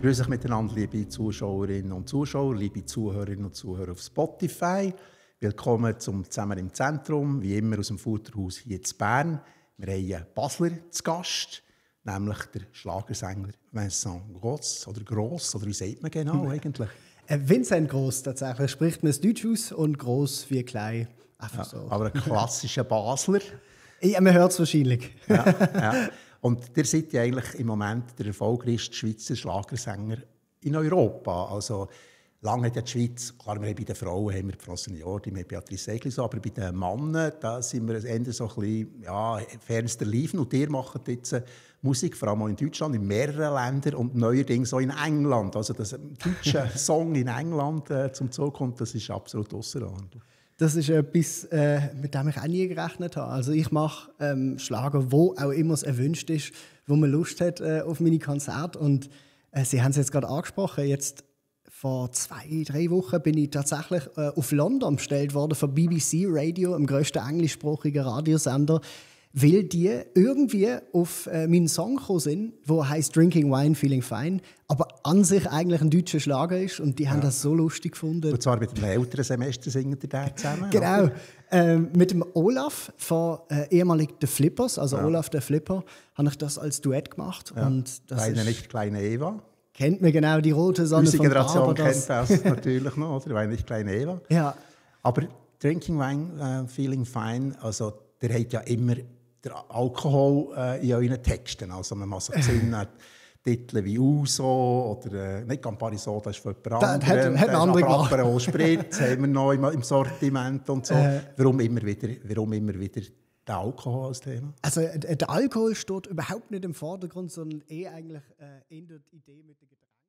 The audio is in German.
Grüß euch miteinander, liebe Zuschauerinnen und Zuschauer, liebe Zuhörerinnen und Zuhörer auf Spotify. Willkommen zum «Zusammen im Zentrum», wie immer aus dem Futterhaus hier in Bern. Wir haben einen Basler zu Gast, nämlich der Schlagersänger Vincent Gross, oder wie sagt man genau eigentlich? Vincent Gross, tatsächlich. Spricht man es Deutsch aus und Gross wie klein. Einfach so. Aber ein klassischer Basler. Ja, man hört es wahrscheinlich. Ja. Und ihr seid ja eigentlich im Moment der erfolgreichste Schweizer Schlagersänger in Europa. Also, lange hat ja die Schweiz, klar, wir haben bei den Frauen haben wir die Francine Jordi, wir haben Beatrice Segli, so, aber bei den Männern, da sind wir Ende so ein bisschen, ja, fernster Liefen. Und ihr macht jetzt Musik, vor allem auch in Deutschland, in mehreren Ländern und neuerdings auch in England. Also, dass ein deutscher Song in England zum Zug kommt, das ist absolut ausserordentlich. Das ist etwas, mit dem ich auch nie gerechnet habe. Also ich mache Schlager, wo auch immer es erwünscht ist, wo man Lust hat auf meine Konzerte. Und Sie haben es jetzt gerade angesprochen, jetzt vor 2-3 Wochen bin ich tatsächlich auf London bestellt worden von BBC Radio, dem grössten englischsprachigen Radiosender, weil die irgendwie auf meinen Song gekommen sind, der heisst «Drinking Wine, Feeling Fine», aber an sich eigentlich ein deutscher Schlager ist und die haben das so lustig gefunden. Und zwar mit einem älteren Semester singen die da zusammen? Genau, mit dem Olaf von ehemalig «The Flippers», also Olaf der Flipper, habe ich das als Duett gemacht. Ja. Und das Kleine, nicht kleine Eva. Kennt man genau, die rote Sonne Unsere von Generation Barbados. kennt das natürlich noch, oder? Weil nicht kleine Eva. Ja. Aber «Drinking Wine, Feeling Fine», also der hat ja immer der Alkohol in euren Texten. Also man muss sich besinnen, Titel wie «Uso» oder nicht «Campari Soda» ist von jemand anderem. Hat eine andere gemacht. «Aperol Spritz» haben wir noch im Sortiment und so. Warum immer wieder der Alkohol als Thema? Also der Alkohol steht überhaupt nicht im Vordergrund, sondern eigentlich in der Idee mit den Getränken.